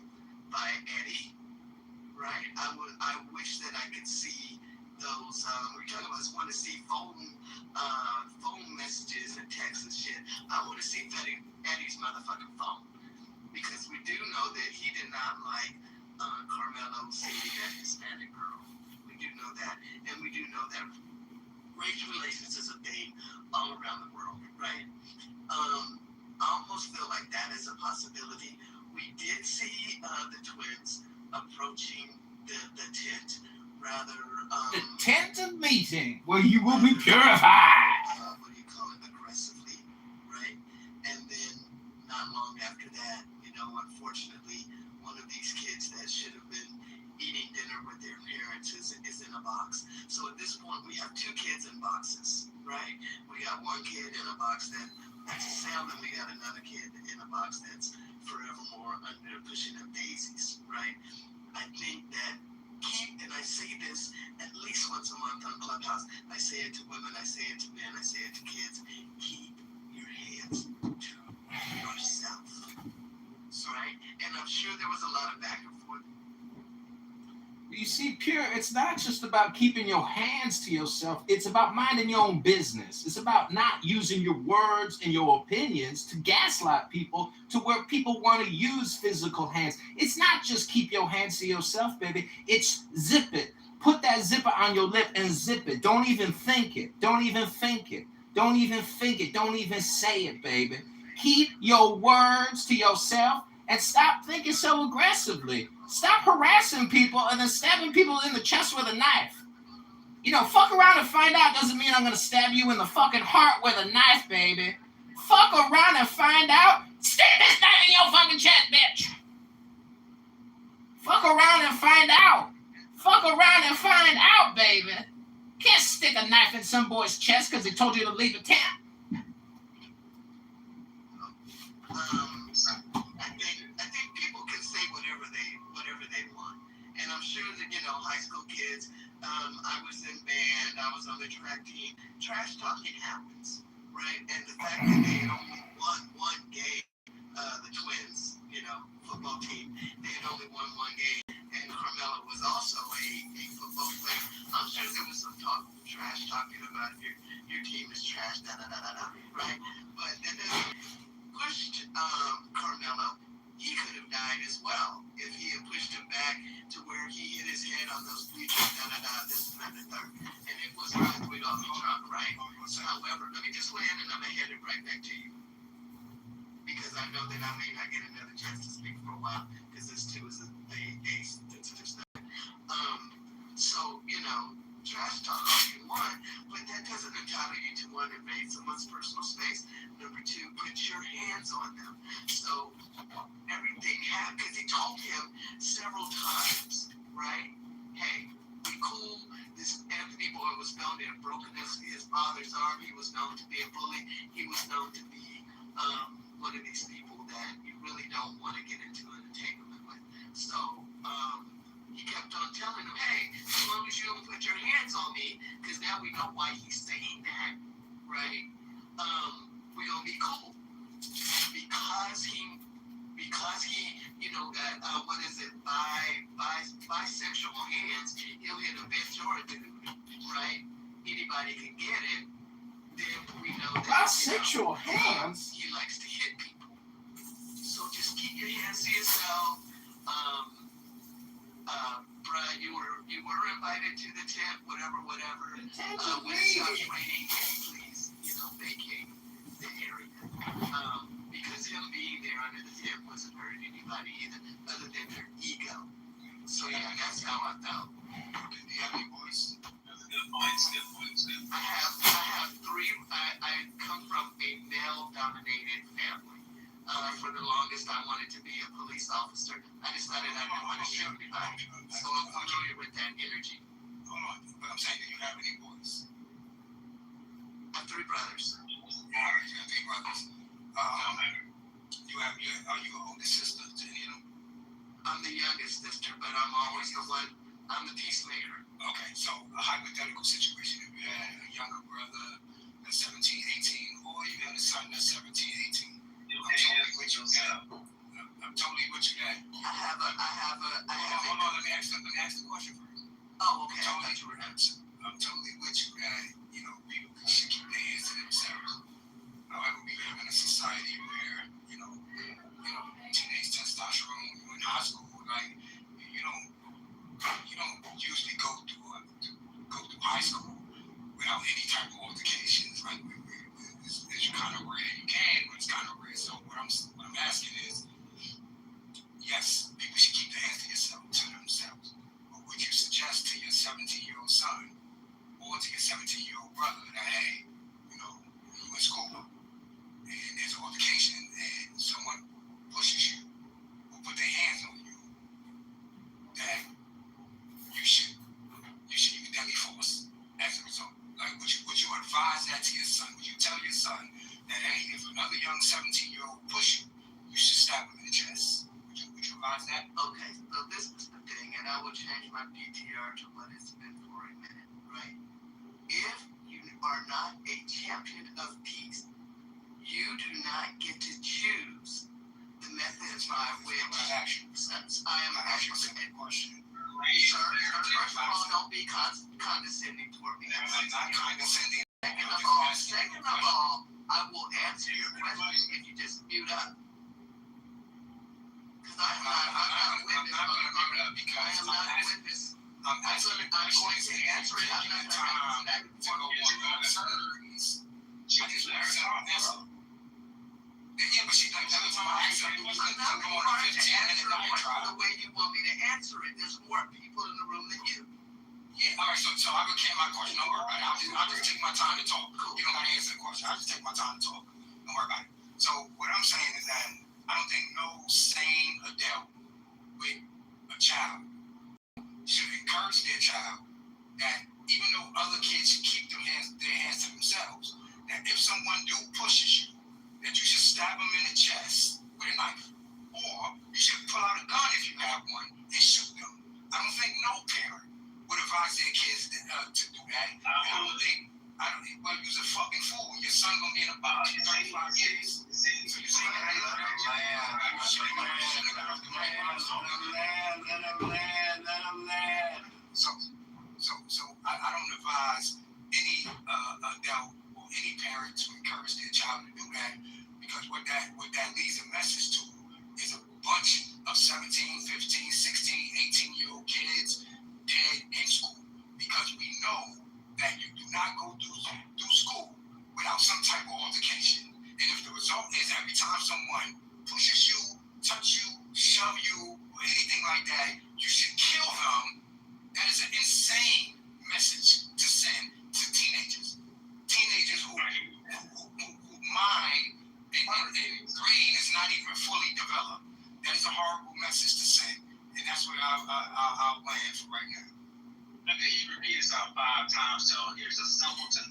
by Eddie, right? I wish that I could see those. We're talking about want to see phone messages and texts and shit. I want to see Eddie's motherfucking phone, because we do know that he did not like Carmelo seeing that Hispanic girl. We do know that, and we do know that race relations is a thing all around the world, right? I almost feel like that is a possibility. We did see the twins approaching the tent rather. The tent of meeting where you will be purified. What do you call it? Aggressively, right? And then not long after that, unfortunately, one of these kids that should have been eating dinner with their parents is in a box. So at this point, we have 2 kids in boxes, right? We got one kid in a box that's a cell, and we got another kid in a box that's forevermore under pushing up daisies, right? I think that and I say this at least once a month on Clubhouse. I say it to women, I say it to men, I say it to kids. Keep your hands to yourself, right? And I'm sure there was a lot of back and forth. You see, Pure, it's not just about keeping your hands to yourself. It's about minding your own business. It's about not using your words and your opinions to gaslight people to where people want to use physical hands. It's not just keep your hands to yourself, baby. It's zip it. Put that zipper on your lip and zip it. Don't even think it. Don't even think it. Don't even think it. Don't even say it, baby. Keep your words to yourself and stop thinking so aggressively. Stop harassing people and then stabbing people in the chest with a knife. Fuck around and find out doesn't mean I'm gonna stab you in the fucking heart with a knife, baby. Fuck around and find out. Stick this knife in your fucking chest, bitch. Fuck around and find out. Fuck around and find out, baby. Can't stick a knife in some boy's chest because he told you to leave a tent. I think people can say whatever they want, and I'm sure that high school kids. I was in band. I was on the track team. Trash talking happens, right? And the fact that they had only won one game, the twins, football team, they had only won one game, and Carmelo was also a football player. I'm sure there was some trash talking about your team is trash, right? But that doesn't pushed Carmelo. He could have died as well if he had pushed him back to where he hit his head on those bleachers, this and the third. And it was all the way off the trunk, right? So, however, let me just land and I'm going to hand it right back to you. because I know that I may not get another chance to speak for a while, because this too is a sensitive stuff. So, trash talk all you want, but that doesn't entitle you to, one, invade someone's personal space. Number two, put your hands on them. So everything happened, because he told him several times, right? Hey, we cool. This Anthony boy was known to have broken his father's arm. He was known to be a bully. He was known to be one of these people that you really don't want to get into an entanglement with. So he kept on telling him, hey, as long as you don't put your hands on me, because now we know why he's saying that, right? We're gonna be cool. And because he got what is it, bisexual hands, he'll hit a bitch or a dude, right? Anybody can get it. Then we know that Bisexual hands. He likes to hit people. So just keep your hands to yourself. Bruh, you were invited to the tent, whatever. When it stops raining, please, vacate the area. Because him being there under the tent wasn't hurting anybody either, other than their ego. So yeah, that's how I felt. Do you have any boys? That's a good point. I have three. I come from a male-dominated family. For the longest, I wanted to be a police officer. I decided I didn't want to shoot anybody. So I'm familiar with that energy. Hold on, but I'm saying, do you have any boys? I have three brothers. Yeah, you have three brothers. Are you an older sister to any of them? I'm the youngest sister, but I'm always the one. I'm the peacemaker. Okay, so a hypothetical situation, if you had a younger brother that's 17, 18, or you had a son that's 17, 18. I'm totally with you, Dad. Hold on, let me ask the question first. Oh, okay. I'm totally with you, Dad. People should keep their hands to themselves. However, we live in a society where, teenage testosterone, you're in high school, like, you don't usually go through high school without any type of altercations, right? It's kind of rare. You can, but it's kind of rare. So what I'm asking is, yes, people should keep their hands to themselves. But would you suggest to your 17-year-old son or to your 17-year-old brother that, hey, you in school and there's an altercation and someone pushes you or put their hands on you, that you should use deadly force as a result? Like, would you advise that to your son? Would you tell your son that, hey, if another young 17-year-old push you, you should stab him in the chest? Would you advise that? Okay, so this is the thing, and I will change my PTR to what it's been for a minute, right? If you are not a champion of peace, you do not get to choose the methods by which Action. I am Action. asking. Question. Sir, first of all, don't be condescending toward me. I'm not condescending. Second of all, I will answer your question if you just mute up. Because I'm not a witness. I'm going to answer it. I'm not going to go on concerns. I just want to answer. Yeah, but she doesn't have time to answer. I'm not going to answer the way you want me to answer it. There's more people in the room than you. Yeah, all right, so I became my question. Don't worry about it. I'll just take my time to talk. You don't got to answer the question. I'll just take my time to talk. Don't worry about it. So what I'm saying is that I don't think no sane adult with a child should encourage their child that even though other kids should keep their hands to themselves, that if someone pushes you, that you should stab them in the chest with a knife. Or you should pull out a gun if you have one and shoot them. I don't think no parent would advise their kids to do that. Well, you're a fucking fool. Your son gonna be in about 35 years. So you say, So I don't advise any adult or any parent to encourage their child to do that, because what that leads a message to is a bunch of 17, 15, 16, 18-year-old kids dead in school, because we know that you do not go through school without some type of altercation. And if the result is every time someone this 5 times. So here's a simpleton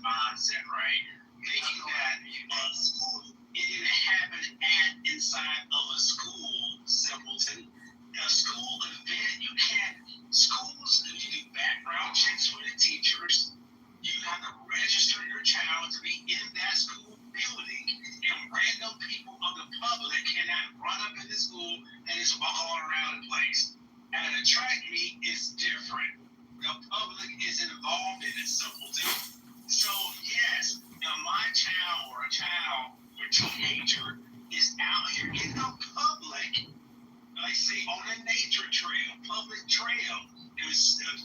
mindset, right? Thinking that school, it didn't happen inside of a school, simpleton. A school event, you can't, schools, you do background checks for the teachers. You have to register your child to be in that school building, and random people of the public cannot run up in the school and just walk all around the place. At a track meet, it's different. The public is involved in it, simpleton. So yes, now my child or teenager is out here in the public, like say on a nature trail, public trail. If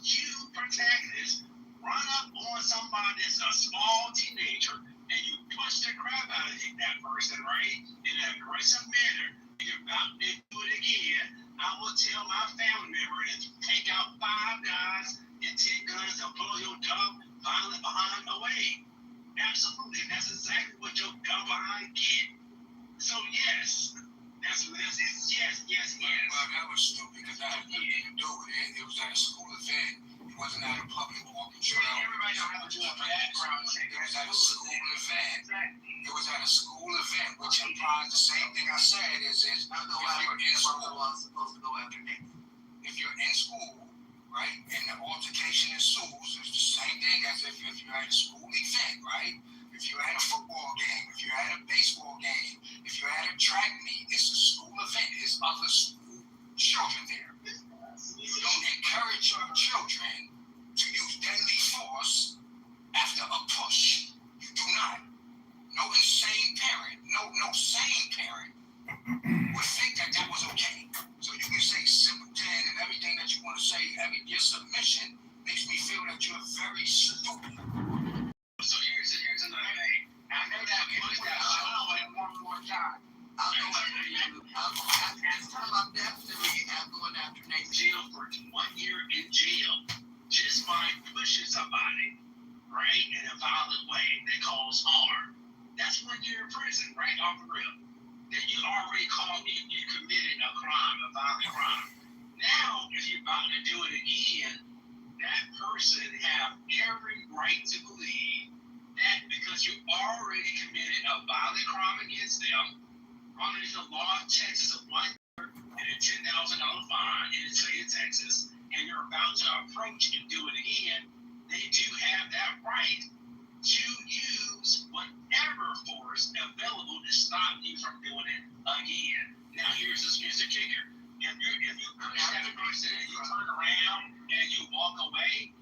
you protagonists run up on somebody that's a small teenager and you push the crap out of that person, right? In an aggressive manner, and you're about to do it again, I will tell my family member to take out 5 guys and 10 guns and blow your dumb violent behind away. Absolutely, that's exactly what your dumb behind get. So yes, that's yes. Well, that was stupid because I had nothing to do with it. It was at a school event. It wasn't at a public walking trail. Everybody don't have to do a background check. It was at a school event. It was at a school event, which implies the same thing I said is if you're in school, supposed to go after Nick. if you're in school, right, and the altercation ensues, it's the same thing as if you're at a school event, right? If you're at a football game, if you're at a baseball game, if you're at a track meet, it's a school event. There's other school children there. You don't encourage your children to use deadly force after a push. You do not. No insane parent, no sane parent would think that was okay. So you can say simpleton and everything that you want to say. Your submission makes me feel that you're very stupid. So here's another thing. After that, one more time. I'll go after you. This time I'm definitely going after Nick. jail for 1 year in jail just by pushing somebody, right, in a violent way that cause harm. That's 1 year in prison, right, off the rip. Then you already you committed a crime, a violent crime. Now, if you're about to do it again, that person have every right to believe that because you already committed a violent crime against them, under the law of Texas of 1 year and a $10,000 fine in the state of Texas, and you're about to approach and do it again, they do have that right to use whatever force available to stop you from doing it again. Now here's the kicker. If you push that person and you turn around and you walk away,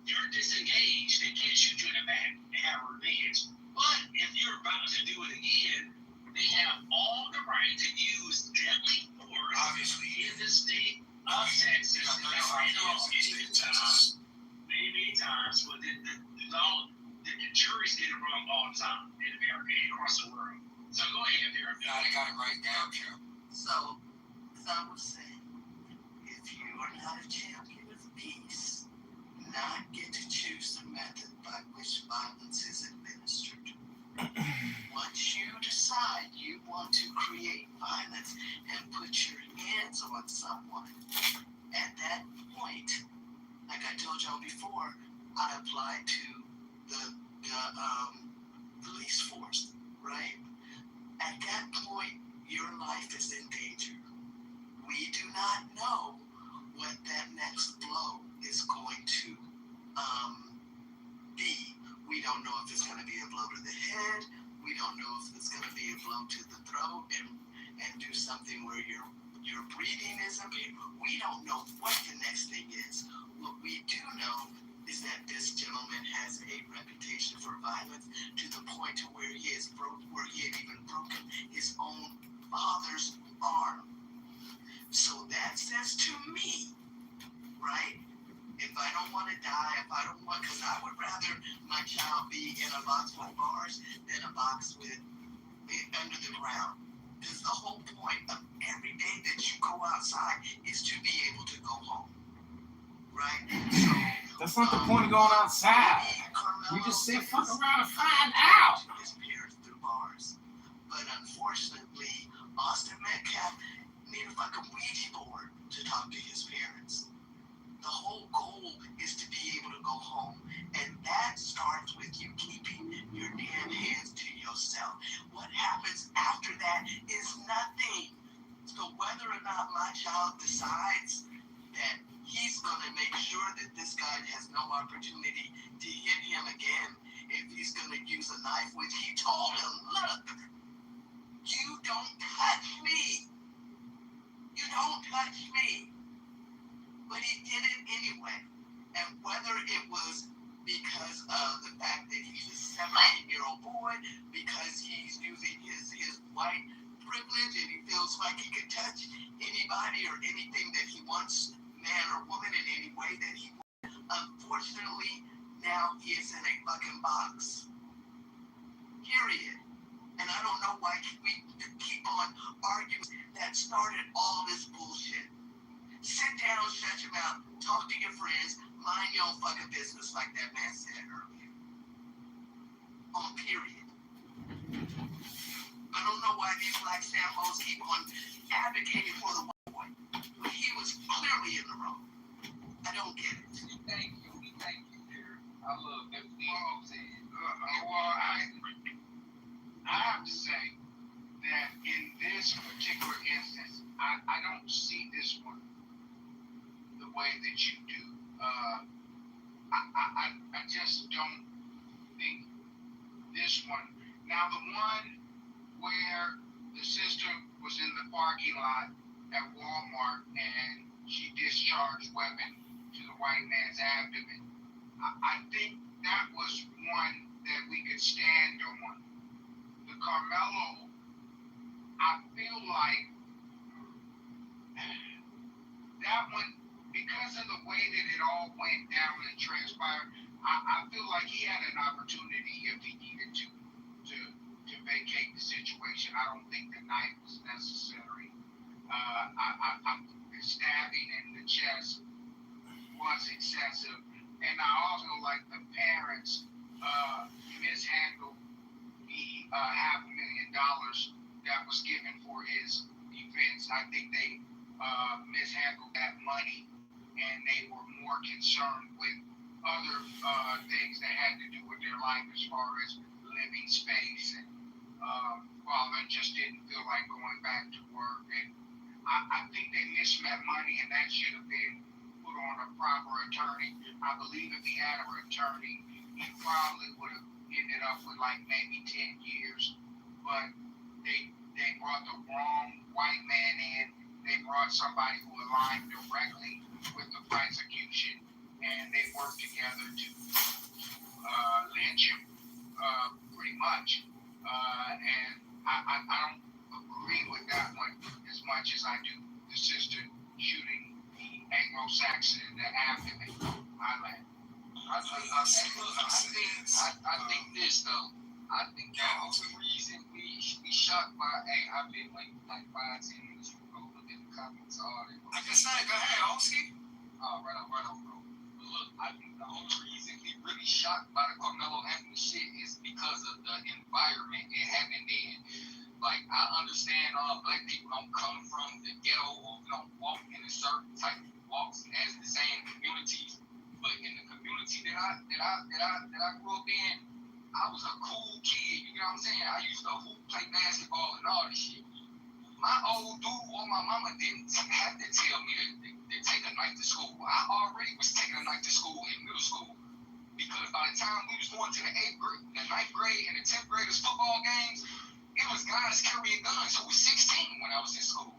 you're disengaged. They can't shoot you in the back and have revenge. But if you're about to do it again, they have all the right to use deadly force. Obviously, in the state of Texas. Many times, but the juries get it wrong all the time in America and across the world. So go ahead, Vera. I got it right down here. So, as I was saying, if you are not a champion of peace, not get to choose the method by which violence is administered. Once you decide you want to create violence and put your hands on someone, at that point, like I told y'all before, I applied to the police force, right? At that point, your life is in danger. We do not know what that next blow is going to be. We don't know if it's going to be a blow to the head. We don't know if it's going to be a blow to the throat and do something where your breathing is impaired. We don't know what the next thing is. What we do know is that this gentleman has a reputation for violence to the point to where he had even broken his own father's arm. So that says to me, right? If I don't want to die, because I would rather my child be in a box with bars than a box with under the ground. Because the whole point of every day that you go outside is to be able to go home, right? So That's not the point of going outside. You just say fuck around and find out. His parents through bars, but unfortunately, Austin Metcalf need a fucking Ouija board to talk to his parents. The whole goal is to be go home. And that starts with you keeping your damn hands to yourself. What happens after that is nothing. So whether or not my child decides that he's going to make sure that this guy has no opportunity to hit him again, if he's going to use a knife, which he told him, look, you don't touch me. You don't touch me. But he did it anyway. And whether it was because of the fact that he's a 17-year-old boy, because he's using his white privilege and he feels like he can touch anybody or anything that he wants, man or woman, in any way that he wants, unfortunately, now he is in a fucking box. Period. And I don't know why we keep on arguing that started all this bullshit. Sit down, shut your mouth, talk to your friends, mind your own fucking business, like that man said earlier. On period. I don't know why these black Sambos keep on advocating for the white boy. But he was clearly in the wrong. I don't get it. Thank you, Derek. I love everything you said. Well, I have to say that in this particular instance, I don't see this one the way that you do. I just don't think this one. Now, the one where the sister was in the parking lot at Walmart and she discharged weapon to the white man's abdomen, I think that was one that we could stand on. The Carmelo, I feel like that one, because of the way that it all went down and transpired, I feel like he had an opportunity if he needed to vacate the situation. I don't think the knife was necessary. The stabbing in the chest was excessive, and I also like the parents mishandled the $500,000 that was given for his defense. I think they mishandled that money, and they were more concerned with other things that had to do with their life as far as living space. And father just didn't feel like going back to work. And I think they missed that money, and that should have been put on a proper attorney. I believe if he had an attorney, he probably would have ended up with like maybe 10 years. But they brought the wrong white man in. They brought somebody who aligned directly with the prosecution, and they worked together to lynch him, pretty much. And I don't agree with that one as much as I do the sister shooting the Anglo-Saxon in the abdomen. I think this though. I think that was the reason we shocked by. Hey, I've been like 5-10 minutes ago. Look at the comments. All that. Like I said, go ahead, Oski. Right on, bro. But look, I think the only reason we really shocked by the Carmelo Anthony shit is because of the environment it happened in. Like, I understand black people don't come from the ghetto or don't walk in a certain type of walks as the same communities. But in the community that I grew up in, I was a cool kid, you know what I'm saying? I used to hoop, play basketball and all this shit. My old dude or my mama didn't have to tell me to take a knife to school. I already was taking a knife to school in middle school. Because by the time we was going to the 8th grade, the 9th grade, and the 10th graders football games, it was guys carrying guns who was 16 when I was in school.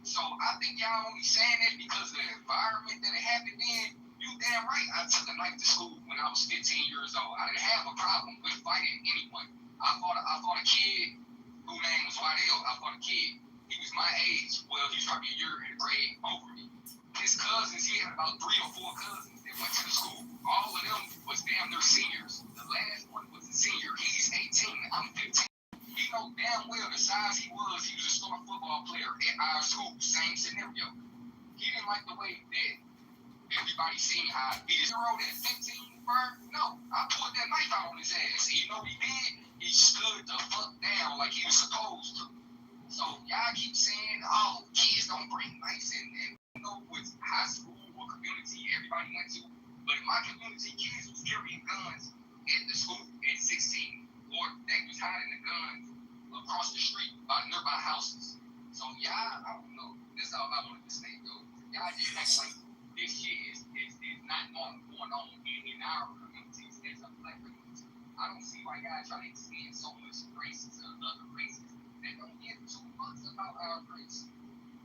So I think y'all only saying that because of the environment that it happened in. You damn right, I took a knife to school when I was 15 years old. I didn't have a problem with fighting anyone. I fought a kid whose name was Waddell. I fought a kid. He was my age. Well, he was probably a year in the grade over me. His cousins, he had about 3 or 4 cousins that went to the school. All of them was damn near seniors. The last one was a senior. He's 18. I'm 15. He know damn well the size he was a star football player at our school. Same scenario. He didn't like the way that everybody seen how I beat his hero at 15, bro. No, I pulled that knife out on his ass. And you know what he did? He stood the fuck down like he was supposed to. So y'all keep saying, oh, kids don't bring knives in. And you know, with high school or community everybody went to. But in my community, kids was carrying guns in the school at 16, or they was hiding the guns across the street by nearby houses. So y'all, I don't know. That's all I wanted to say, though. Y'all just act like this shit is not going on in our communities as a black community. I don't see why y'all try to extend so much racism to other races that don't give two fucks about our race.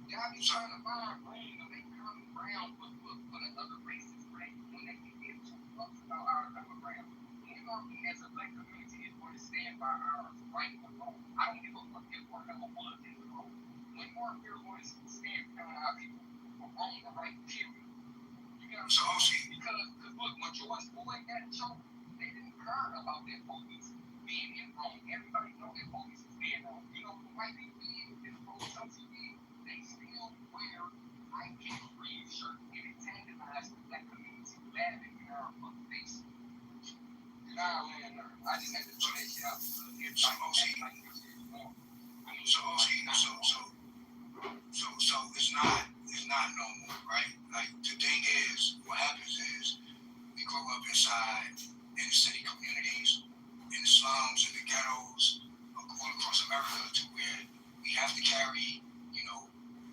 Y'all be trying to find room to make common ground for the other races, right? When they can give two fucks about our common ground. We as a black community is going to stand by ours, right or wrong. I don't give a fuck if we're number one in the room. When we're going to stand behind our people for wrong or right, period. You got So, because look, when George Floyd got choked, they didn't care about their police being in wrong. Everybody know their police is being wrong. You know what white people did and the police on TV? They still wear white people green shirt and antagonize the black community, laughing in our fucking face. Nah, man, I just had to throw that shit out. So it's not normal, right? Like the thing is, what happens is we grow up inside inner city communities, in the slums, in the ghettos, all across America, to where we have to carry,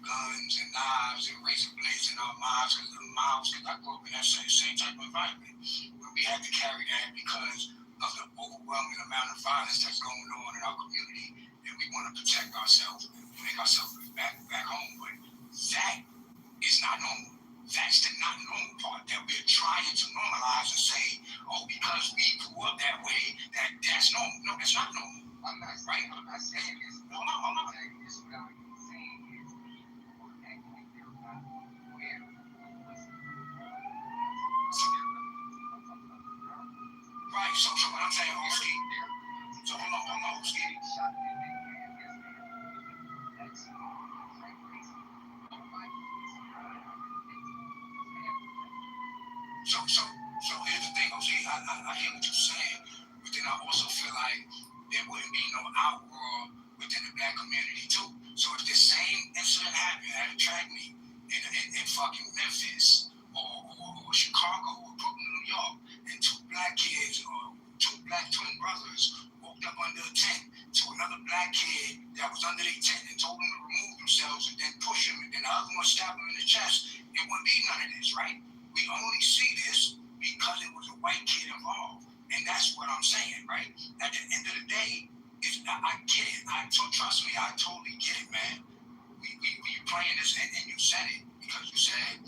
guns and knives and razor blades in our mouths. Because I grew up in that same type of environment where we had to carry that because of the overwhelming amount of violence that's going on in our community, and we want to protect ourselves and make ourselves back home. But that is not normal. That's the not normal part that we're trying to normalize and say, oh, because we grew up that way, that's normal. No, that's not normal. I'm not right. I'm not saying this. Hold on. Saying this without even saying it. People act like they're not aware of what's right. So what I'm saying, Oski. So hold on, Oski. So here's the thing, Oski. I hear what you're saying, but then I also feel like there wouldn't be no outroar within the black community too. So if the same incident happened at a track meet in fucking Memphis or Chicago or Brooklyn, New York, and two black kids or two black twin brothers walked up under a tent to another black kid that was under their tent and told them to remove themselves and then push him, and then the other one stabbed him in the chest, it wouldn't be none of this, right? We only see this because it was a white kid involved. And that's what I'm saying, right? At the end of the day, I get it. Trust me, I totally get it, man. We playing this, and you said it, because you said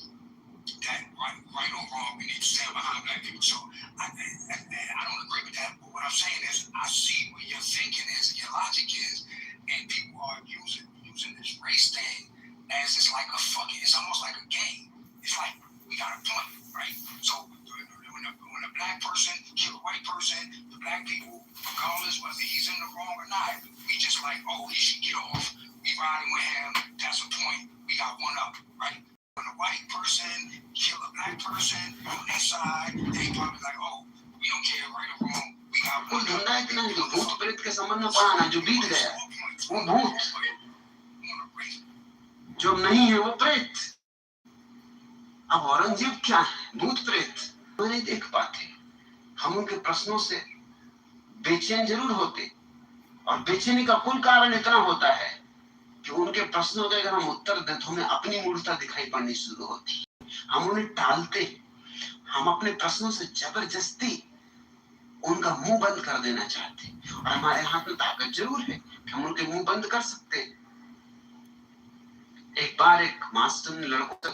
that right or wrong, we need to stand behind black people. So I don't agree with that, but what I'm saying is I see what your thinking is, your logic is, and people are using this race thing as it's like it's almost like a game. It's like we got a point, right? So when a black person kill a white person, the black people, regardless whether he's in the wrong or not, we just like, oh, he should get off. We riding with him. That's a point. We got one up, right? When a white person kill a black person on their side, they probably like, oh, we don't care right or wrong. We got one up. भूत प्रेत के संबंध में पढ़ा ना, जो बीत गया वो भूत, जो नहीं है वो प्रेत। अब औरंगजेब क्या है? भूत प्रेत नहीं देख पाते। हम उनके प्रश्नों से बेचैन जरूर होते, और बेचैनी का कुल कारण इतना होता है कि उनके प्रश्नों के अगर हम उत्तर दें तो हमें अपनी मूर्खता दिखाई पड़नी शुरू होती। हम उन्हें टालते, हम अपने प्रश्नों से जबरदस्ती उनका मुंह बंद कर देना चाहते, और हमारे हाथ में ताकत जरूर है कि हम उनके मुंह बंद कर सकते। एक बार एक मास्टर ने लड़कों से